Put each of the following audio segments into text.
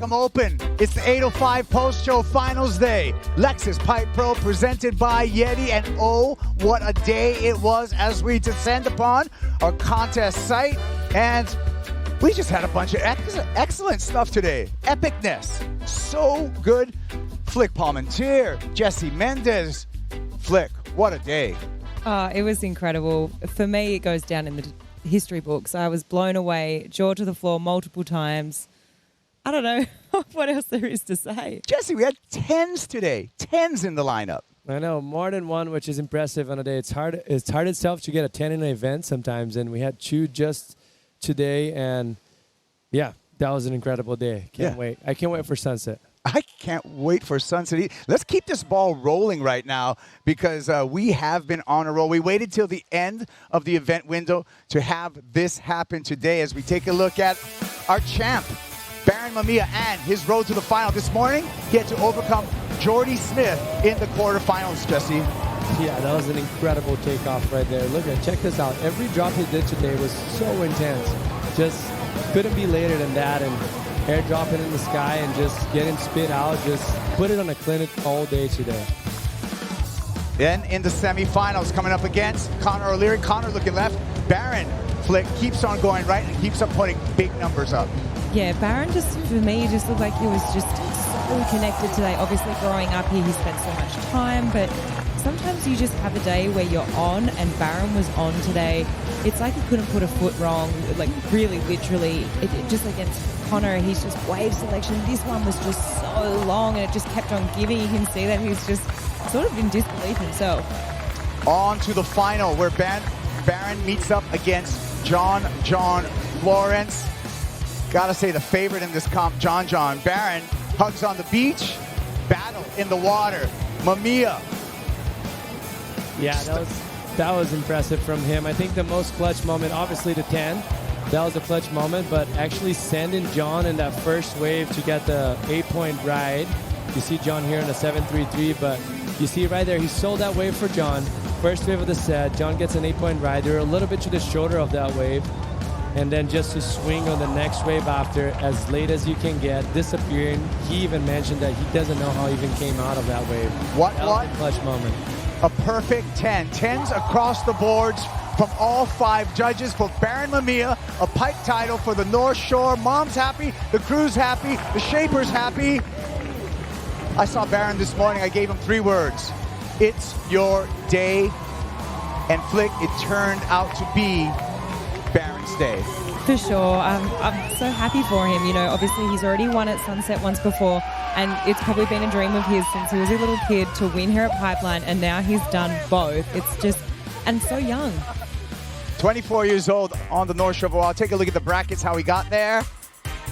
Picklum Open. It's the 8:05 post-show finals day. Lexus Pipe Pro presented by Yeti, and oh, what a day it was as we descend upon our contest site. And we just had a bunch of excellent stuff today. Epicness, so good. Flick Palmentier, Jesse Mendez. Flick, what a day. It was incredible. For me, it goes down in the history books. I was blown away, jaw to the floor multiple times. I don't know what else there is to say. Jesse, we had 10s today. 10s in the lineup. I know, more than one, which is impressive on a day. It's hard itself to get a 10 in an event sometimes, and we had 2 just today, and yeah, that was an incredible day. Can't wait. I can't wait for sunset. I can't wait for sunset. Let's keep this ball rolling right now because we have been on a roll. We waited till the end of the event window to have this happen today as we take a look at our champ, Barron Mamiya, and his road to the final. This morning, he had to overcome Jordy Smith in the quarterfinals, Jesse. Yeah, that was an incredible takeoff right there. Look at, check this out. Every drop he did today was so intense. Just couldn't be later than that, and airdropping in the sky and just getting spit out, just put it on a clinic all day today. Then in the semifinals, coming up against Connor O'Leary. Connor looking left. Barron, Flick, keeps on going right and keeps on putting big numbers up. Yeah, Barron just, for me, just looked like he was just so connected today. Obviously, growing up here, he spent so much time, but sometimes you just have a day where you're on, and Barron was on today. It's like he couldn't put a foot wrong, like really literally. Just against Connor, he's just wave selection. This one was just so long, and it just kept on giving. You can see that he's just sort of in disbelief himself. On to the final where Barron meets up against John John Florence. Gotta say the favorite in this comp, John John. Barron hugs on the beach, battle in the water. Mamiya. Yeah, that was impressive from him. I think the most clutch moment, obviously the 10. That was a clutch moment, but actually sending John in that first wave to get the 8-point ride. You see John here in the 7.33, but you see right there, he sold that wave for John. First wave of the set, John gets an 8-point ride. They're a little bit to the shoulder of that wave. And then just to swing on the next wave after, as late as you can get, disappearing. He even mentioned that he doesn't know how he even came out of that wave. That was a clutch moment. A perfect 10. 10s across the boards from all 5 judges for Barron Mamiya. A pipe title for the North Shore. Mom's happy, the crew's happy, the Shaper's happy. I saw Barron this morning. I gave him 3 words. It's your day. And Flick, it turned out to be Barron's day. For sure. I'm so happy for him. You know, obviously he's already won at Sunset once before, and it's probably been a dream of his since he was a little kid to win here at Pipeline, and now he's done both. It's just, and so young. 24 years old on the North Shore of Oahu. Take a look at the brackets, how he got there.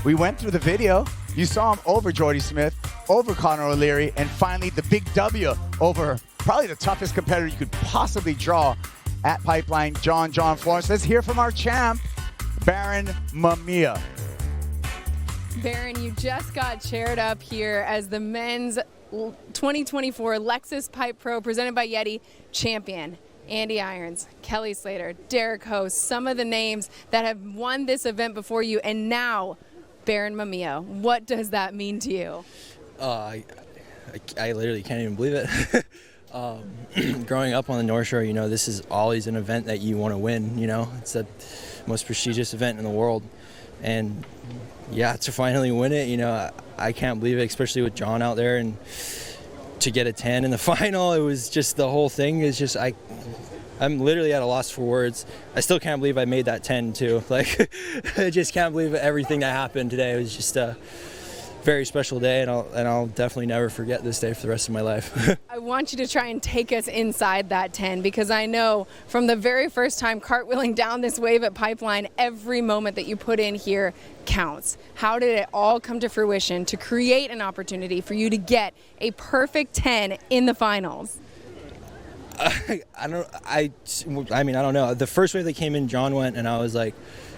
We went through the video. You saw him over Jordy Smith, over Connor O'Leary, and finally the big W over probably the toughest competitor you could possibly draw at Pipeline, John John Florence. Let's hear from our champ, Barron Mamiya. Barron, you just got chaired up here as the men's 2024 Lexus Pipe Pro presented by Yeti champion. Andy Irons, Kelly Slater, Derek Host, some of the names that have won this event before you, and now Barron Mamiya. What does that mean to you? I literally can't even believe it. Growing up on the North Shore, you know, this is always an event that you want to win, you know. It's the most prestigious event in the world. And, yeah, to finally win it, you know, I can't believe it, especially with John out there. And to get a 10 in the final, it was just the whole thing is just I'm literally at a loss for words. I still can't believe I made that 10, too. Like, I just can't believe everything that happened today. It was just a very special day, and I'll definitely never forget this day for the rest of my life. I want you to try and take us inside that 10, because I know from the very first time cartwheeling down this wave at Pipeline, every moment that you put in here counts. How did it all come to fruition to create an opportunity for you to get a perfect 10 in the finals? I mean, I don't know. The first wave that came in, John went, and I was like,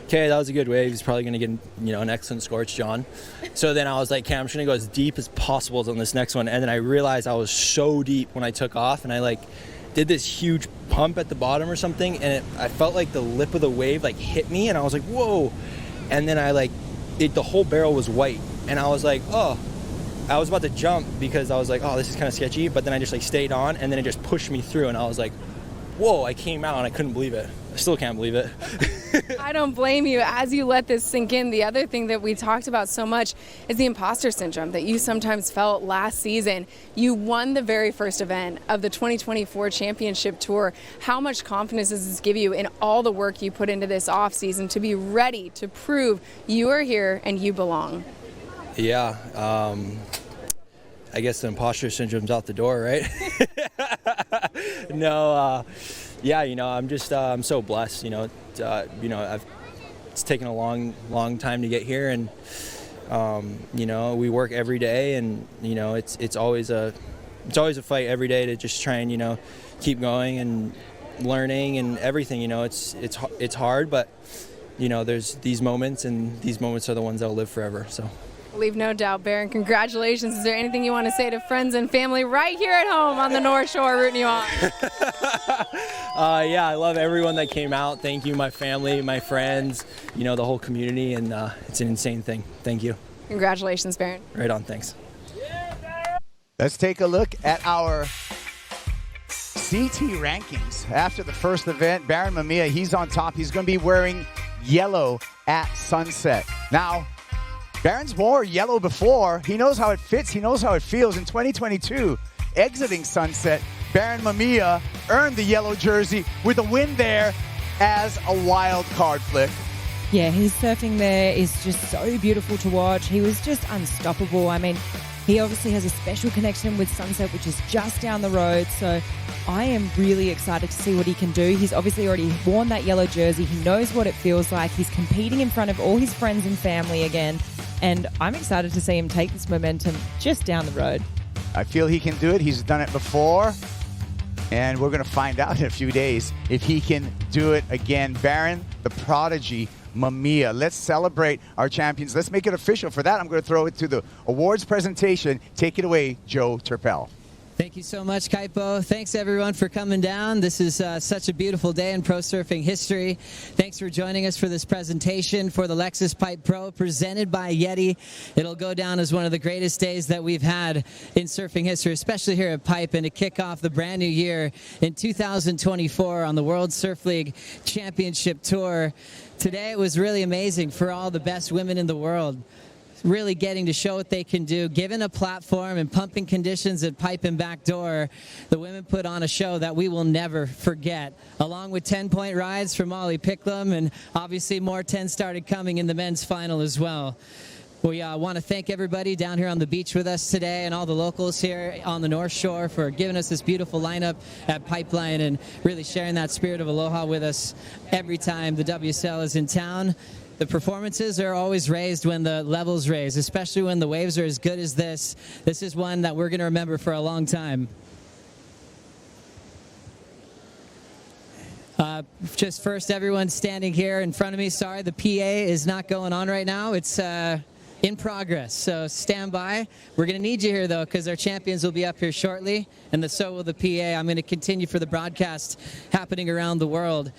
okay, that was a good wave. He's probably going to get, you know, an excellent score. It's John. So then I was like, okay, I'm just going to go as deep as possible on this next one. And then I realized I was so deep when I took off, and I like did this huge pump at the bottom or something, and I felt like the lip of the wave like hit me, and I was like, whoa. And then I like, the whole barrel was white. and I was like, oh, I was about to jump because I was like, oh, this is kind of sketchy, but then I just like stayed on, and then it just pushed me through, and I was like, whoa, I came out and I couldn't believe it. I still can't believe it. I don't blame you. As you let this sink in, the other thing that we talked about so much is the imposter syndrome that you sometimes felt last season. You won the very first event of the 2024 championship tour. How much confidence does this give you in all the work you put into this off season to be ready to prove you are here and you belong? Yeah, I guess the imposter syndrome's out the door, right? No, yeah, you know, I'm just I'm so blessed. You know, it's taken a long time to get here, and you know, we work every day, and you know, it's always a fight every day to just try and, you know, keep going and learning and everything. You know, it's hard, but you know, there's these moments, and these moments are the ones that'll live forever. So. Leave no doubt, Barron. Congratulations. Is there anything you want to say to friends and family right here at home on the North Shore rooting you on? Yeah, I love everyone that came out. Thank you, my family, my friends, you know, the whole community, and it's an insane thing. Thank you. Congratulations, Barron. Right on, thanks. Let's take a look at our CT rankings. After the first event, Barron Mamiya, he's on top. He's going to be wearing yellow at sunset. Now, Barron's wore yellow before. He knows how it fits. He knows how it feels. In 2022, exiting sunset, Barron Mamiya earned the yellow jersey with a win there as a wild card flick. Yeah, his surfing there is just so beautiful to watch. He was just unstoppable. I mean, he obviously has a special connection with Sunset, which is just down the road. So I am really excited to see what he can do. He's obviously already worn that yellow jersey. He knows what it feels like. He's competing in front of all his friends and family again. And I'm excited to see him take this momentum just down the road. I feel he can do it. He's done it before. And we're going to find out in a few days if he can do it again. Barron, the prodigy, Mamiya. Let's celebrate our champions. Let's make it official. For that, I'm going to throw it to the awards presentation. Take it away, Joe Turpel. Thank you so much, Kaipo. Thanks, everyone, for coming down. This is such a beautiful day in pro surfing history. Thanks for joining us for this presentation for the Lexus Pipe Pro, presented by Yeti. It'll go down as one of the greatest days that we've had in surfing history, especially here at Pipe, and to kick off the brand new year in 2024 on the World Surf League Championship Tour. Today it was really amazing for all the best women in the world. Really getting to show what they can do. Given a platform and pumping conditions at Pipe and Backdoor, the women put on a show that we will never forget, along with 10-point rides from Molly Picklum, and obviously more 10 started coming in the men's final as well. We want to thank everybody down here on the beach with us today, and all the locals here on the North Shore for giving us this beautiful lineup at Pipeline and really sharing that spirit of aloha with us every time the WSL is in town. The performances are always raised when the level's raised, especially when the waves are as good as this. This is one that we're going to remember for a long time. Just first, everyone standing here in front of me, sorry, the PA is not going on right now. It's in progress, so stand by. We're going to need you here, though, because our champions will be up here shortly, and so will the PA. I'm going to continue for the broadcast happening around the world.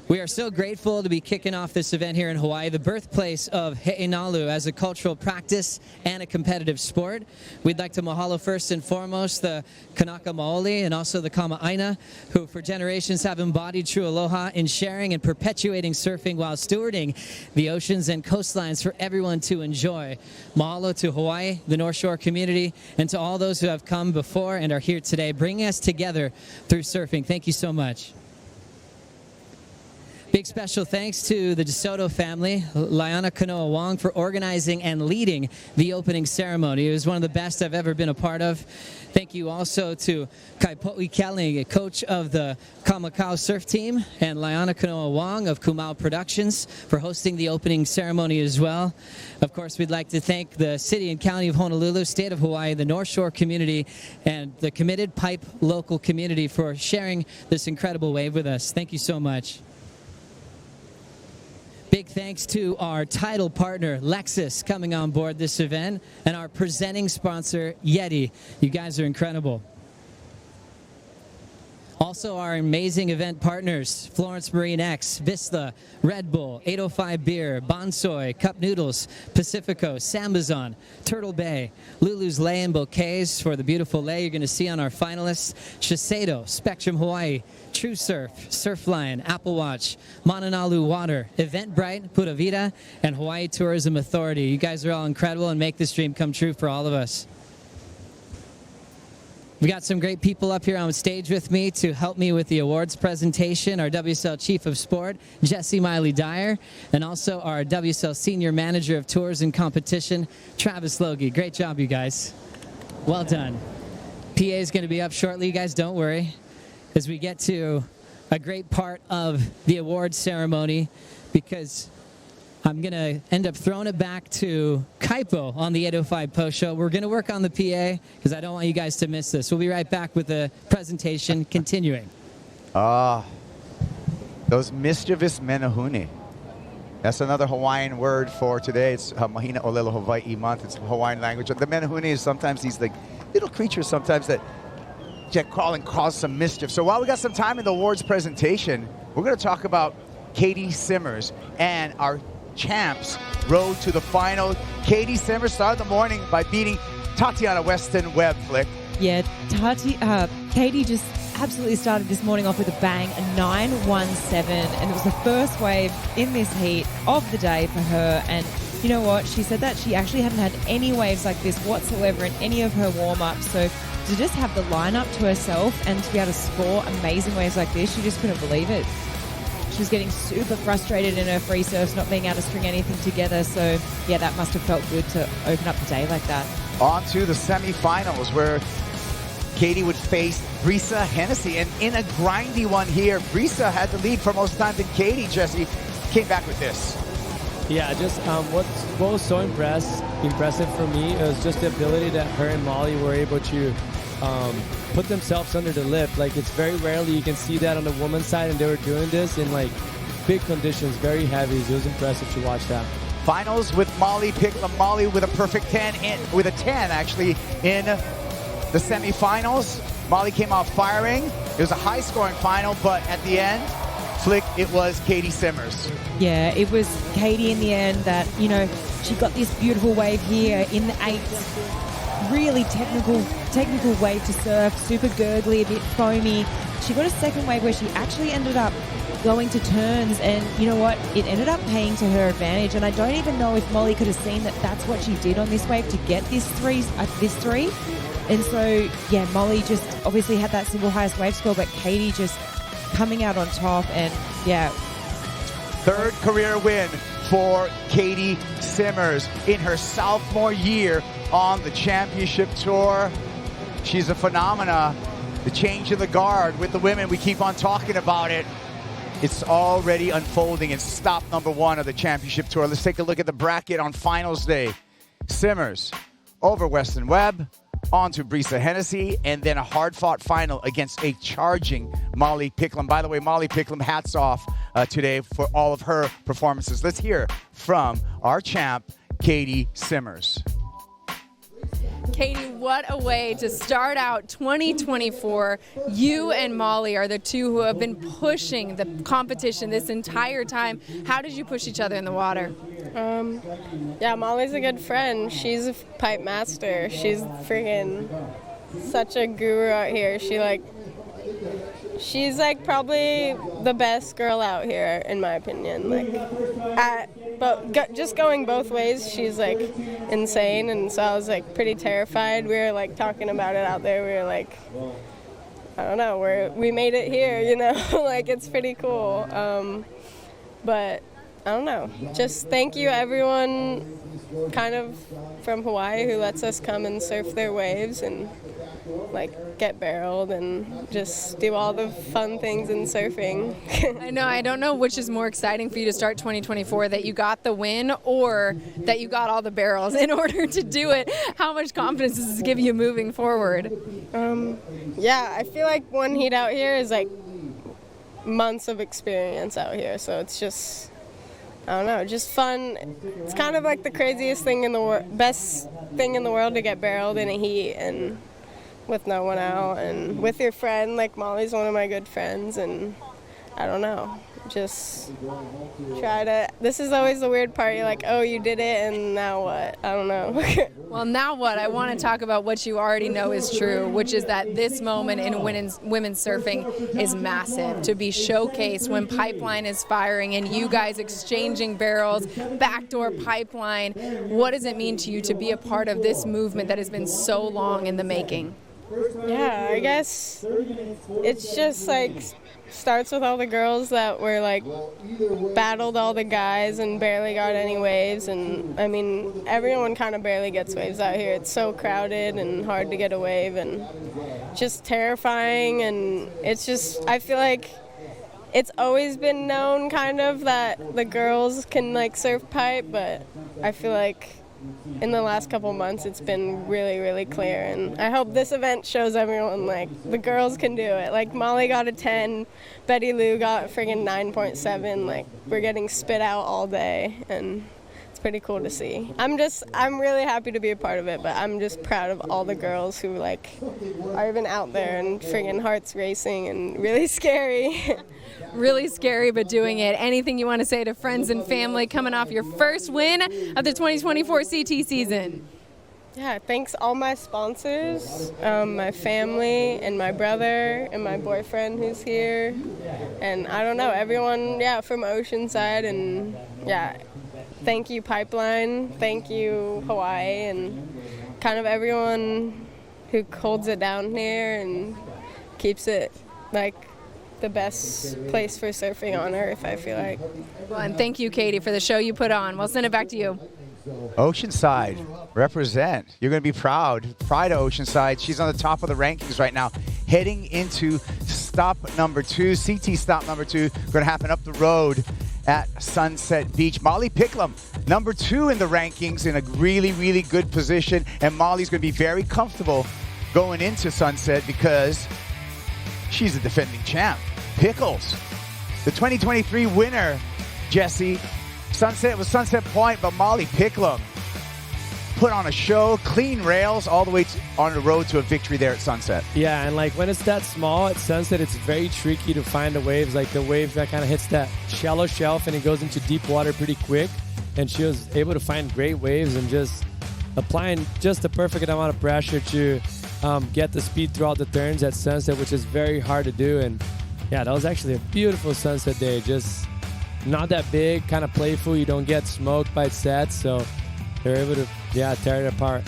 We are so grateful to be kicking off this event here in Hawaii, the birthplace of He'enalu as a cultural practice and a competitive sport. We'd like to mahalo first and foremost the Kanaka Maoli and also the Kama'aina, who for generations have embodied true aloha in sharing and perpetuating surfing while stewarding the oceans and coastlines for everyone to enjoy. Mahalo to Hawaii, the North Shore community, and to all those who have come before and are here today, bringing us together through surfing. Thank you so much. Big special thanks to the DeSoto family, Liana Kanoa Wong, for organizing and leading the opening ceremony. It was one of the best I've ever been a part of. Thank you also to Kaipo'i Kelly, coach of the Kamakau surf team, and Liana Kanoa Wong of Kumau Productions for hosting the opening ceremony as well. Of course, we'd like to thank the city and county of Honolulu, state of Hawaii, the North Shore community, and the committed Pipe local community for sharing this incredible wave with us. Thank you so much. Big thanks to our title partner, Lexus, coming on board this event, and our presenting sponsor, Yeti. You guys are incredible. Also, our amazing event partners, Florence Marine X, Vista, Red Bull, 805 Beer, Bonsoy, Cup Noodles, Pacifico, Sambazon, Turtle Bay, Lulu's Lei and Bouquets for the beautiful lei you're going to see on our finalists, Shiseido, Spectrum Hawaii, True Surf, Surfline, Apple Watch, Mananalu Water, Eventbrite, Pura Vida, and Hawaii Tourism Authority. You guys are all incredible and make this dream come true for all of us. We got some great people up here on stage with me to help me with the awards presentation. Our WSL Chief of Sport, Jesse Miley Dyer, and also our WSL Senior Manager of Tours and Competition, Travis Logie. Great job, you guys. Well done. PA is going to be up shortly, you guys, don't worry, as we get to a great part of the awards ceremony, because I'm going to end up throwing it back to Kaipo on the 805 post show. We're going to work on the PA because I don't want you guys to miss this. We'll be right back with the presentation continuing. Those mischievous menahune. That's another Hawaiian word for today. It's Mahina Olelo Hawaii month. It's Hawaiian language. The menahune is sometimes these like little creatures sometimes that crawl and cause some mischief. So while we got some time in the awards presentation, we're going to talk about Katie Simmers and our champs road to the final. Katie Simmers started the morning by beating Tatiana Weston Webb, Flick. Yeah, Katie just absolutely started this morning off with a bang, a 9.17, and it was the first wave in this heat of the day for her. And you know what? She said that she actually hadn't had any waves like this whatsoever in any of her warm-ups. So to just have the lineup to herself and to be able to score amazing waves like this, she just couldn't believe it. She was getting super frustrated in her free surfs, not being able to string anything together. So, yeah, that must have felt good to open up the day like that. On to the semifinals, where Katie would face Brisa Hennessy. And in a grindy one here, Brisa had the lead for most of the time than Katie. Jesse came back with this. Yeah, just what was so impressive for me was just the ability that her and Molly were able to put themselves under the lip. Like, it's very rarely you can see that on the woman's side, and they were doing this in like big conditions, very heavy. So it was impressive to watch that. Finals with Molly Picklum. Molly with a perfect 10 with a 10 actually in the semifinals. Molly came out firing. It was a high-scoring final, but at the end, Flick, it was Katie Simmers. Yeah, it was Katie in the end that, you know, she got this beautiful wave here in the 8th. Really technical wave to surf, super gurgly, a bit foamy. She got a second wave where she actually ended up going to turns, and you know what? It ended up paying to her advantage. And I don't even know if Molly could have seen that that's what she did on this wave to get this three. And so, yeah, Molly just obviously had that single highest wave score, but Katie just coming out on top, and yeah. Third career win for Katie Simmers in her sophomore year on the championship tour. She's a phenomena. The change of the guard with the women, we keep on talking about it. It's already unfolding. It's stop number 1 of the championship tour. Let's take a look at the bracket on finals day. Simmers over Weston Webb, on to Brisa Hennessy, and then a hard-fought final against a charging Molly Picklum. By the way, Molly Picklum, hats off today for all of her performances. Let's hear from our champ, Katie Simmers. Katie, what a way to start out 2024. You and Molly are the two who have been pushing the competition this entire time. How did you push each other in the water? Yeah, Molly's a good friend. She's a pipe master. She's freaking such a guru out here. She's like probably the best girl out here, in my opinion. But just going both ways, she's like insane, and so I was like pretty terrified. We were like talking about it out there. We were like, I don't know, we made it here, you know, like it's pretty cool. But I don't know. Just thank you everyone kind of from Hawaii who lets us come and surf their waves and like get barreled and just do all the fun things in surfing. I don't know which is more exciting for you to start 2024, that you got the win or that you got all the barrels in order to do it. How much confidence does this give you moving forward? Yeah, I feel like one heat out here is like months of experience out here, so it's just, I don't know, just fun. It's kind of like the craziest thing in the best thing in the world to get barreled in a heat, and with no one out and with your friend. Like, Molly's one of my good friends, and I don't know, just try to, this is always the weird part. You're like, oh, you did it, and now what? I don't know. Well, now what? I want to talk about what you already know is true, which is that this moment in women's surfing is massive. To be showcased when Pipeline is firing and you guys exchanging barrels, backdoor Pipeline. What does it mean to you to be a part of this movement that has been so long in the making? Yeah, I guess it's just like starts with all the girls that were like battled all the guys and barely got any waves. And I mean, everyone kind of barely gets waves out here. It's so crowded and hard to get a wave and just terrifying. And it's just, I feel like it's always been known kind of that the girls can like surf pipe, but I feel like in the last couple months it's been really, really clear, and I hope this event shows everyone like the girls can do it. Like, Molly got a 10, Betty Lou got friggin' 9.7. Like, we're getting spit out all day, and it's pretty cool to see. I'm really happy to be a part of it, but I'm just proud of all the girls who like are even out there and friggin' hearts racing and really scary. Really scary, but doing it. Anything you want to say to friends and family coming off your first win of the 2024 CT season? Yeah, thanks all my sponsors, my family and my brother and my boyfriend who's here. And I don't know, everyone, from Oceanside. And thank you Pipeline, thank you Hawaii, and kind of everyone who holds it down here and keeps it like the best place for surfing on earth, I feel like. Well, and thank you, Katie, for the show you put on. We'll send it back to you. Oceanside, represent. You're going to be proud. Pride of Oceanside. She's on the top of the rankings right now, heading into stop number 2, CT stop number 2, going to happen up the road at Sunset Beach. Molly Picklum, number 2 in the rankings, in a really, really good position, and Molly's going to be very comfortable going into Sunset because she's a defending champ. Pickles, the 2023 winner, Jesse. Sunset was Sunset Point, but Molly Picklum put on a show, clean rails all the way on the road to a victory there at Sunset. Yeah, and like when it's that small at Sunset, it's very tricky to find the waves, like the wave that kind of hits that shallow shelf and it goes into deep water pretty quick. And she was able to find great waves and just applying just the perfect amount of pressure to get the speed throughout the turns at Sunset, which is very hard to do. And yeah, that was actually a beautiful sunset day. Just not that big, kind of playful. You don't get smoked by sets, so they're able to tear it apart.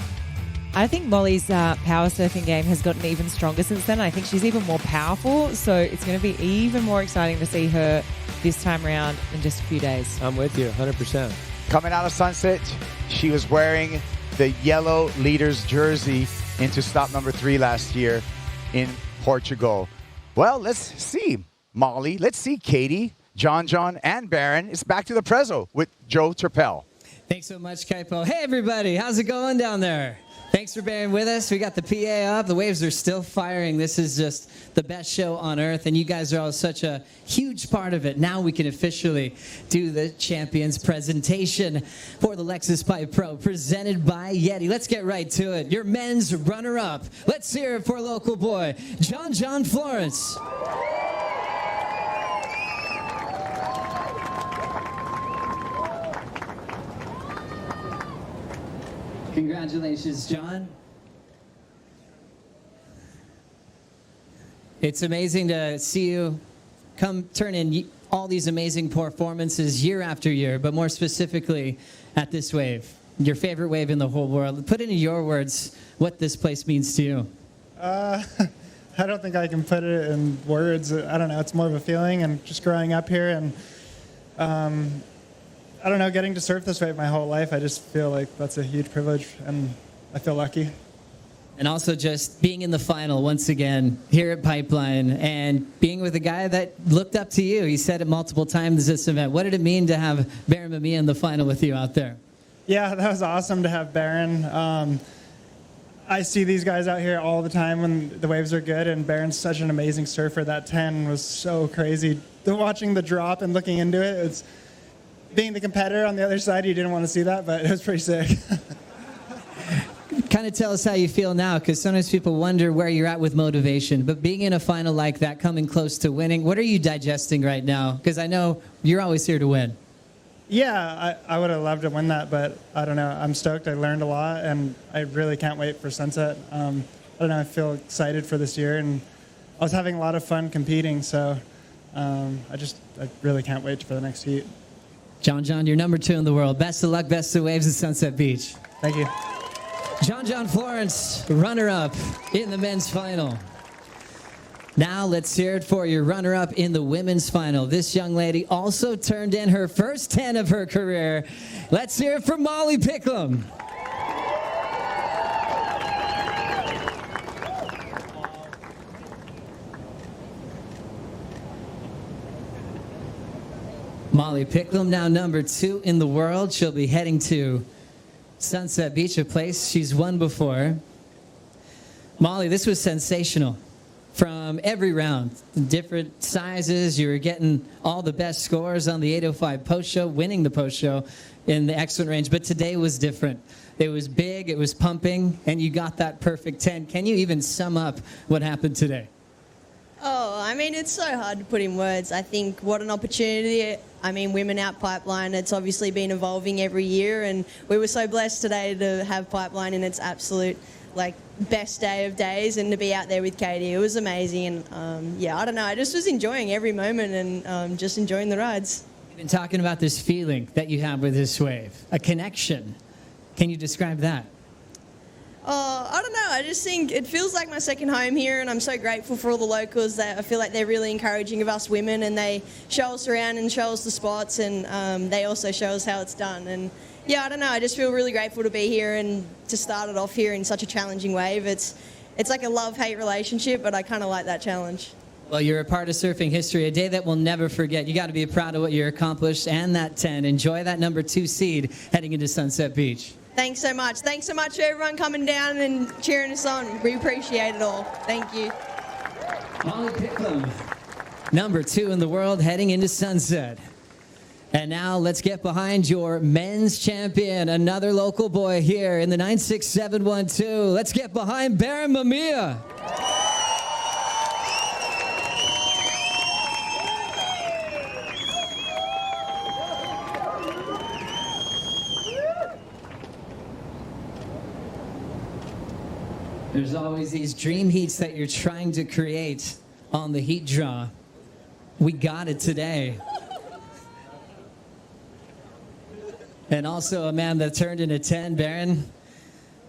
I think Molly's power surfing game has gotten even stronger since then. I think she's even more powerful, so it's going to be even more exciting to see her this time around in just a few days. I'm with you 100%. Coming out of Sunset, she was wearing the yellow leader's jersey into stop number 3 last year in Portugal. Well, let's see, Molly. Let's see, Katie, John, and Barron. It's back to the Prezzo with Joe Turpel. Thanks so much, Kaipo. Hey, everybody. How's it going down there? Thanks for bearing with us. We got the PA up. The waves are still firing. This is just the best show on earth, and you guys are all such a huge part of it. Now we can officially do the champions presentation for the Lexus Pipe Pro, presented by Yeti. Let's get right to it. Your men's runner-up. Let's hear it for local boy, John John Florence. Congratulations, John. It's amazing to see you turn in all these amazing performances year after year, but more specifically at this wave, your favorite wave in the whole world. Put into your words what this place means to you. I don't think I can put it in words. I don't know. It's more of a feeling, and just growing up here and I don't know, getting to surf this wave my whole life, I just feel like that's a huge privilege, and I feel lucky. And also just being in the final once again here at Pipeline and being with a guy that looked up to you. He said it multiple times this event. What did it mean to have Barron Mamiya in the final with you out there? Yeah, that was awesome to have Barron. I see these guys out here all the time when the waves are good, and Barron's such an amazing surfer. That 10 was so crazy. Watching the drop and looking into it, it's being the competitor on the other side, you didn't want to see that, but it was pretty sick. Kind of tell us how you feel now, because sometimes people wonder where you're at with motivation. But being in a final like that, coming close to winning, what are you digesting right now? Because I know you're always here to win. Yeah, I would have loved to win that, but I don't know. I'm stoked. I learned a lot, and I really can't wait for Sunset. I don't know. I feel excited for this year, and I was having a lot of fun competing, so I really can't wait for the next heat. John John, you're number 2 in the world. Best of luck, best of waves at Sunset Beach. Thank you. John John Florence, runner-up in the men's final. Now let's hear it for your runner-up in the women's final. This young lady also turned in her first 10 of her career. Let's hear it for Molly Picklum. Molly Picklum, now number 2 in the world. She'll be heading to Sunset Beach, a place she's won before. Molly, this was sensational. From every round, different sizes, you were getting all the best scores on the 805 post show, winning the post show in the excellent range. But today was different. It was big, it was pumping, and you got that perfect 10. Can you even sum up what happened today? Oh, I mean, it's so hard to put in words. I think what an opportunity. I mean, Women Out Pipeline, it's obviously been evolving every year, and we were so blessed today to have Pipeline in its absolute, best day of days, and to be out there with Katie. It was amazing, and I don't know, I just was enjoying every moment and just enjoying the rides. You've been talking about this feeling that you have with this wave, a connection. Can you describe that? I don't know. I just think it feels like my second home here, and I'm so grateful for all the locals that I feel like they're really encouraging of us women, and they show us around and show us the spots, and they also show us how it's done. And I don't know. I just feel really grateful to be here and to start it off here in such a challenging wave. It's like a love-hate relationship, but I kind of like that challenge. Well, you're a part of surfing history, a day that we'll never forget. You got to be proud of what you accomplished and that 10. Enjoy that number 2 seed heading into Sunset Beach. Thanks so much. Thanks so much for everyone coming down and cheering us on. We appreciate it all. Thank you. Molly Picklum, number 2 in the world heading into Sunset. And now let's get behind your men's champion, another local boy here in the 96712. Let's get behind Barron Mamiya. There's always these dream heats that you're trying to create on the heat draw. We got it today. And also a man that turned in a 10, Barron.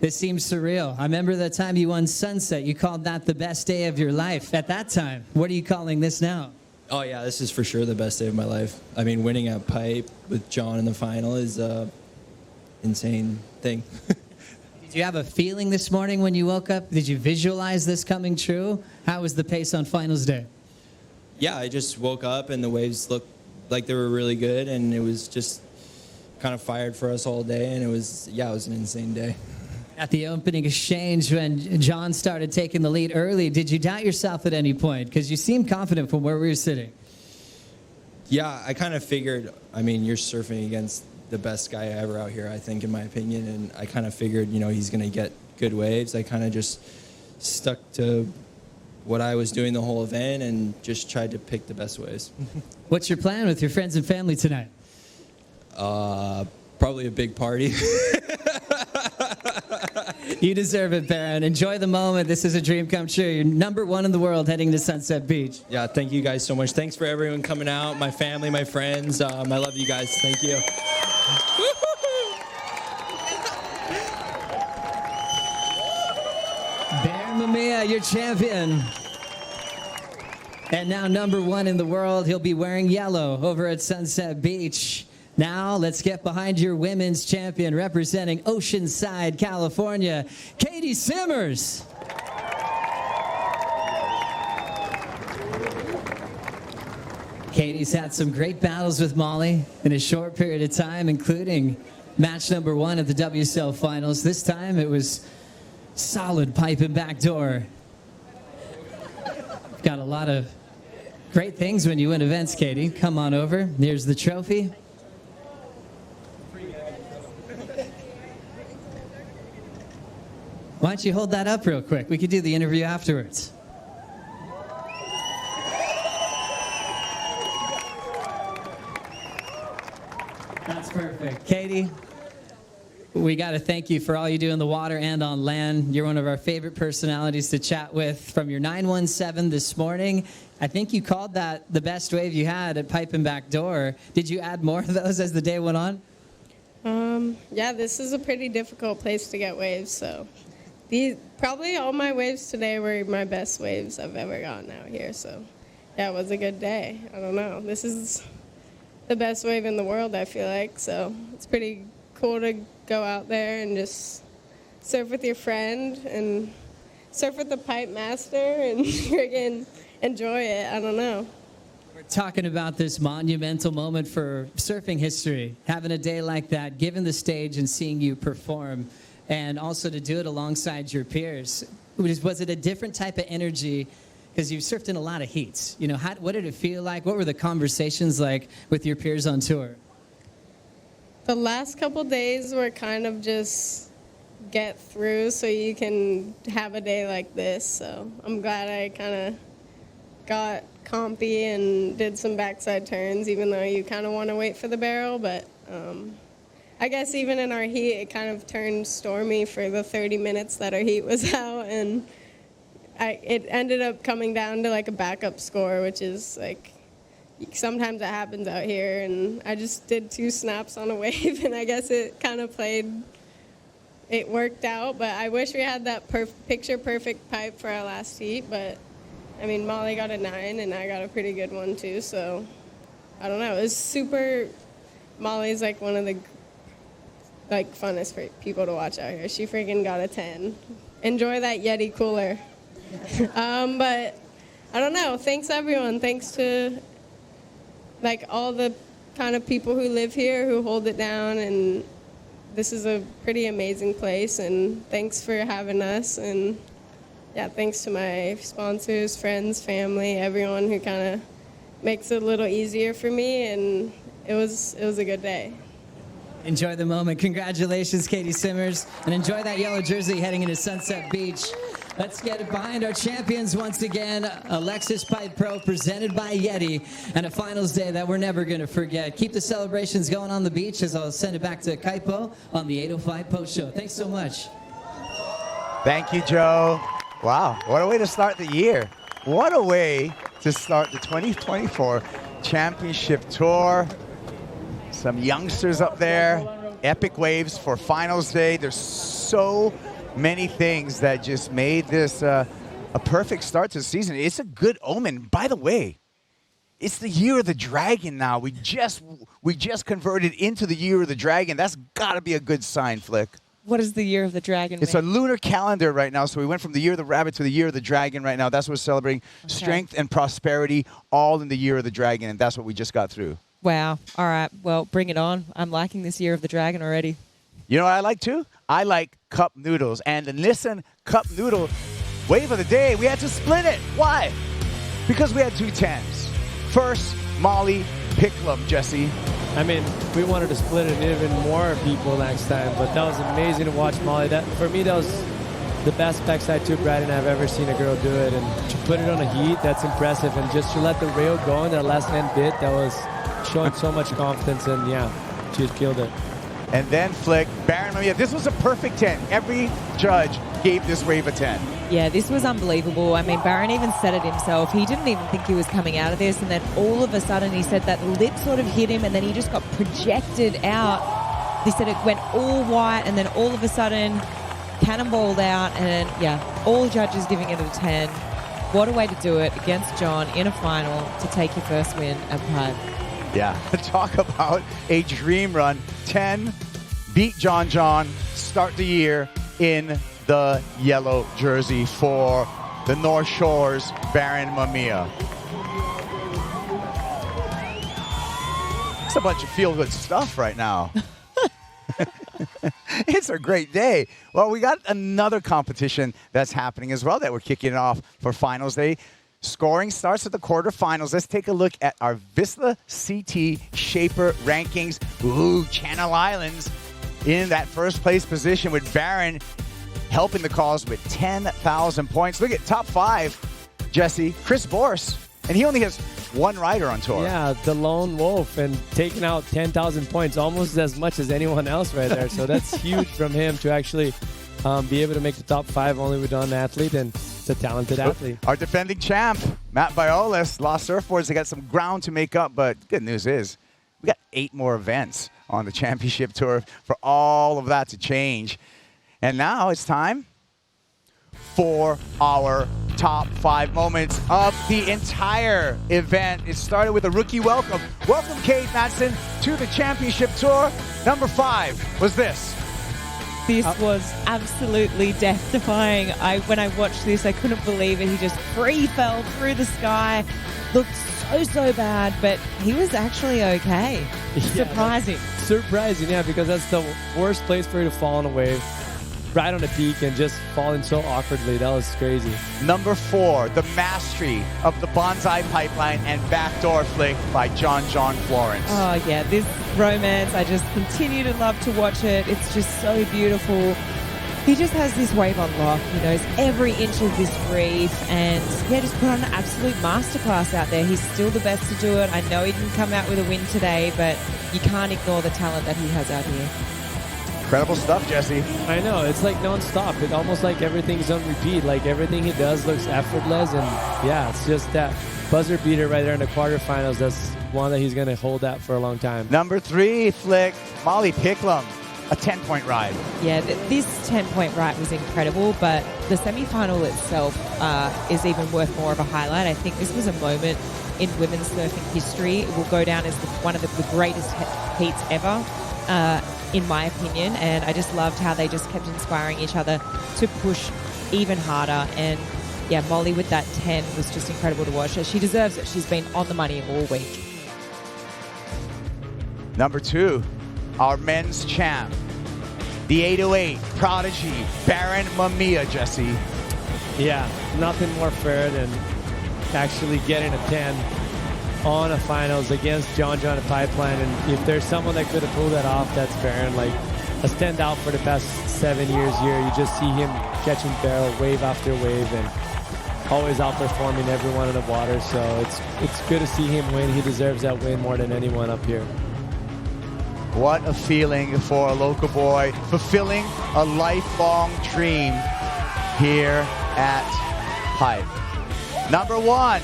This seems surreal. I remember the time you won Sunset. You called that the best day of your life at that time. What are you calling this now? Oh, yeah, this is for sure the best day of my life. I mean, winning at Pipe with John in the final is an insane thing. Did you have a feeling this morning when you woke up? Did you visualize this coming true? How was the pace on finals day? Yeah, I just woke up and the waves looked like they were really good, and it was just kind of fired for us all day, and it was an insane day. At the opening exchange, when John started taking the lead early, did you doubt yourself at any point? Because you seemed confident from where we were sitting. Yeah, I kind of figured, I mean, you're surfing against the best guy ever out here, I think, in my opinion, and I kind of figured, he's going to get good waves. I kind of just stuck to what I was doing the whole event and just tried to pick the best waves. What's your plan with your friends and family tonight? Probably a big party. You deserve it, Barron. Enjoy the moment. This is a dream come true. You're number 1 in the world heading to Sunset Beach. Yeah, thank you guys so much. Thanks for everyone coming out, my family, my friends. I love you guys. Thank you. Barron Mamiya, your champion. And now number 1 in the world. He'll be wearing yellow over at Sunset Beach. Now, let's get behind your women's champion representing Oceanside, California, Katie Simmers. Katie's had some great battles with Molly in a short period of time, including match number 1 at the WSL Finals. This time, it was solid pipe and backdoor. Got a lot of great things when you win events, Katie. Come on over. Here's the trophy. Why don't you hold that up real quick? We could do the interview afterwards. That's perfect. Katie, we got to thank you for all you do in the water and on land. You're one of our favorite personalities to chat with. From your 917 this morning, I think you called that the best wave you had at Pipe and Backdoor. Did you add more of those as the day went on? Yeah, this is a pretty difficult place to get waves, so probably all my waves today were my best waves I've ever gotten out here, so yeah, it was a good day. I don't know. This is the best wave in the world, I feel like, so it's pretty cool to go out there and just surf with your friend and surf with the pipe master and friggin' enjoy it. I don't know. We're talking about this monumental moment for surfing history, having a day like that, given the stage and seeing you perform, and also to do it alongside your peers. Was it a different type of energy? Because you've surfed in a lot of heats. You know, what did it feel like? What were the conversations like with your peers on tour? The last couple days were kind of just get through so you can have a day like this. So I'm glad I kind of got compy and did some backside turns, even though you kind of want to wait for the barrel. But I guess even in our heat, it kind of turned stormy for the 30 minutes that our heat was out. And it ended up coming down to like a backup score, which is like, sometimes it happens out here, and I just did 2 snaps on a wave, and I guess it kind of it worked out, but I wish we had that picture-perfect pipe for our last heat, but, I mean, Molly got a 9, and I got a pretty good one, too, so, I don't know. It was Molly's, like, one of the, like, funnest people to watch out here. She freaking got a 10. Enjoy that Yeti cooler. But, I don't know. Thanks, everyone. Thanks to like all the kind of people who live here who hold it down, and this is a pretty amazing place, and thanks for having us, and yeah, thanks to my sponsors, friends, family, everyone who kind of makes it a little easier for me, and it was a good day. Enjoy the moment. Congratulations, Katie Simmers, and enjoy that yellow jersey heading into Sunset Beach. Let's get behind our champions once again, a Lexus Pipe Pro presented by Yeti, and a finals day that we're never going to forget. Keep the celebrations going on the beach as I'll send it back to Kaipo on the 805 Post Show. Thanks so much. Thank you, Joe. Wow, what a way to start the year. What a way to start the 2024 Championship Tour. Some youngsters up there, epic waves for finals day. There's so many things that just made this a perfect start to the season. It's a good omen. By the way, it's the Year of the Dragon now. We just converted into the Year of the Dragon. That's got to be a good sign, Flick. What is the Year of the Dragon? It's a lunar calendar right now, so we went from the Year of the Rabbit to the Year of the Dragon right now. That's what we're celebrating. Okay. Strength and prosperity, all in the Year of the Dragon, and that's what we just got through. Wow. All right. Well, bring it on. I'm liking this Year of the Dragon already. You know what I like, too? I like cup noodles. And the Nissan cup noodle wave of the day, we had to split it. Why? Because we had 2 10s. First, Molly Picklum, Jesse. I mean, we wanted to split it even more people next time, but that was amazing to watch Molly. For me, that was the best backside tube riding I've ever seen a girl do it. And to put it on a heat, that's impressive. And just to let the rail go in that last end bit, that was showing so much confidence. And yeah, she just killed it. And then Flick, Barron Mamiya. This was a perfect 10. Every judge gave this wave a 10. Yeah, this was unbelievable. I mean, Barron even said it himself. He didn't even think he was coming out of this, and then all of a sudden he said that lip sort of hit him, and then he just got projected out. He said it went all white, and then all of a sudden cannonballed out, and yeah, all judges giving it a 10. What a way to do it against John in a final to take your first win at Pipe. Yeah, talk about a dream run. 10, beat John John, start the year in the yellow jersey for the North Shore's Barron Mamiya. It's a bunch of feel-good stuff right now. It's a great day. Well, we got another competition that's happening as well that we're kicking off for finals day. Scoring starts at the quarterfinals. Let's take a look at our Vista CT Shaper rankings. Ooh, Channel Islands in that first place position with Barron helping the cause with 10,000 points. Look at top 5, Jesse, Chris Borse, and he only has one rider on tour. Yeah, the lone wolf and taking out 10,000 points, almost as much as anyone else right there. So that's huge from him to actually be able to make the top 5 only with one athlete, and it's a talented athlete. Our defending champ, Matt Violas, lost surfboards. They got some ground to make up, but good news is we got 8 more events on the championship tour for all of that to change. And now it's time for our top 5 moments of the entire event. It started with a rookie welcome. Welcome, Kate Madsen, to the championship tour. Number 5 was this. This was absolutely death-defying. When I watched this, I couldn't believe it. He just free fell through the sky. Looked so bad, but he was actually okay. Surprising. Surprising, yeah, because that's the worst place for you to fall on a wave. Right on the peak and just falling so awkwardly. That was crazy. Number 4, the mastery of the bonsai pipeline and backdoor flick by John John Florence. Oh, yeah, this romance, I just continue to love to watch it. It's just so beautiful. He just has this wave on lock. He knows every inch of this reef, and yeah, just put on an absolute masterclass out there. He's still the best to do it. I know he didn't come out with a win today, but you can't ignore the talent that he has out here. Incredible stuff, Jesse. I know, it's like non-stop. It's almost like everything's on repeat. Like everything he does looks effortless, and yeah, it's just that buzzer beater right there in the quarterfinals. That's one that he's going to hold that for a long time. Number 3, Flick, Molly Picklum, a 10-point ride. Yeah, this 10-point ride was incredible, but the semifinal itself is even worth more of a highlight. I think this was a moment in women's surfing history. It will go down as one of the greatest heats ever. In my opinion, and I just loved how they just kept inspiring each other to push even harder. And yeah, Molly with that 10 was just incredible to watch. She deserves it. She's been on the money all week. Number 2, our men's champ, the 808 prodigy, Barron Mamiya, Jesse. Yeah, nothing more fair than actually getting a 10 on a finals against John John Pipeline, and if there's someone that could have pulled that off, that's Barron. Like a standout for the past 7 years here. You just see him catching barrel wave after wave and always outperforming everyone in the water. So it's good to see him win. He deserves that win more than anyone up here. What a feeling for a local boy, fulfilling a lifelong dream here at Pipe. Number 1,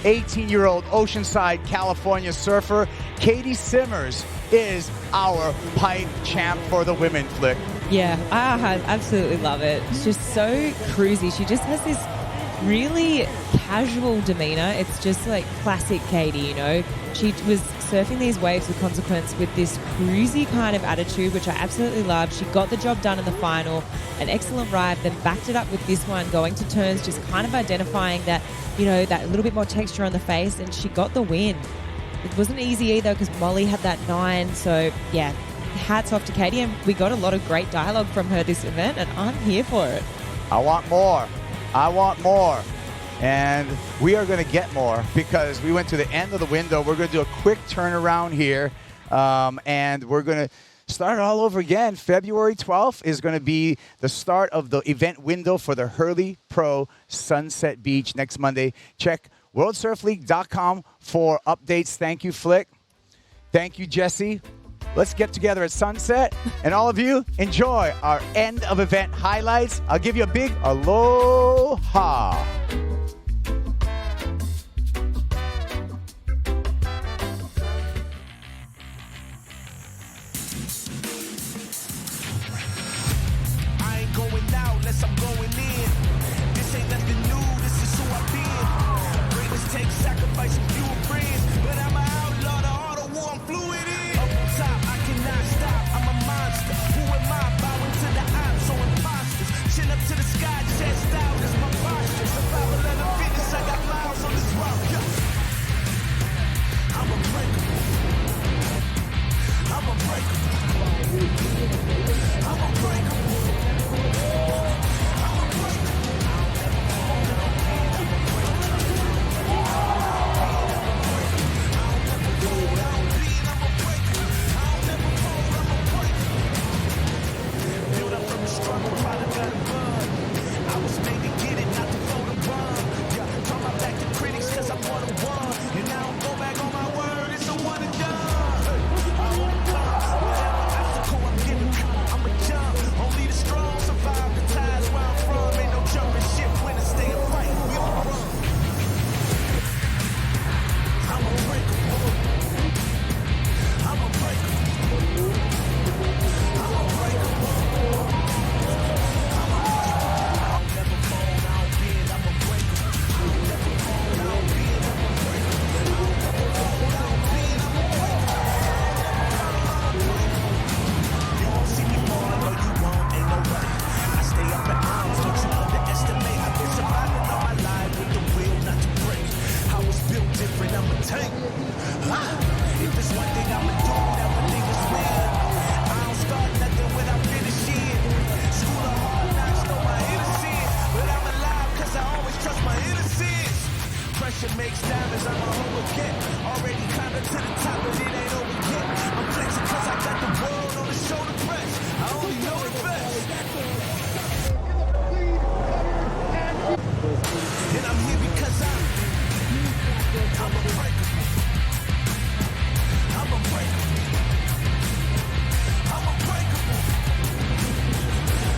18-year-old Oceanside, California surfer, Katie Simmers is our Pipe champ for the women, Flick. Yeah, I absolutely love it. It's just so cruisy. She just has this really casual demeanor. It's just like classic Katie, you know. She was surfing these waves with consequence with this cruisy kind of attitude, which I absolutely loved. She got the job done in the final, an excellent ride, then backed it up with this one, going to turns, just kind of identifying that, you know, that little bit more texture on the face, and she got the win. It wasn't easy either because Molly had that 9, so yeah, hats off to Katie, and we got a lot of great dialogue from her this event, and I'm here for it. I want more. I want more. And we are going to get more because we went to the end of the window. We're going to do a quick turnaround here, and we're going to start all over again. February 12th is going to be the start of the event window for the Hurley Pro Sunset Beach next Monday. Check worldsurfleague.com for updates. Thank you, Flick. Thank you, Jesse. Let's get together at sunset, and all of you enjoy our end of event highlights. I'll give you a big aloha. I'm going in. This ain't nothing new, this is who I've been. Greatness takes sacrifice and few friends, but I'm an outlaw, the art of war I'm fluid in. Up on top, I cannot stop, I'm a monster. Who am I? Bowing to the odds, so imposters. Chin up to the sky, chest out, that's my posture. pressure makes diamonds, I'm a hoe again. Already climbed up to the top, but it ain't over yet. I'm flexing cause I got the world on the shoulder press. I only know the best. And I'm here because I'm unbreakable. I'm unbreakable. I'm unbreakable.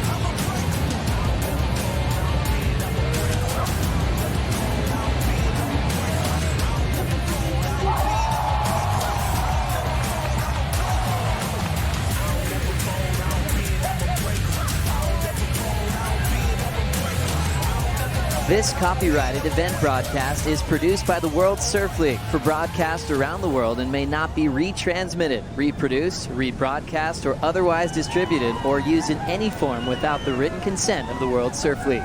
I'm unbreakable. This copyrighted event broadcast is produced by the World Surf League for broadcast around the world and may not be retransmitted, reproduced, rebroadcast, or otherwise distributed or used in any form without the written consent of the World Surf League.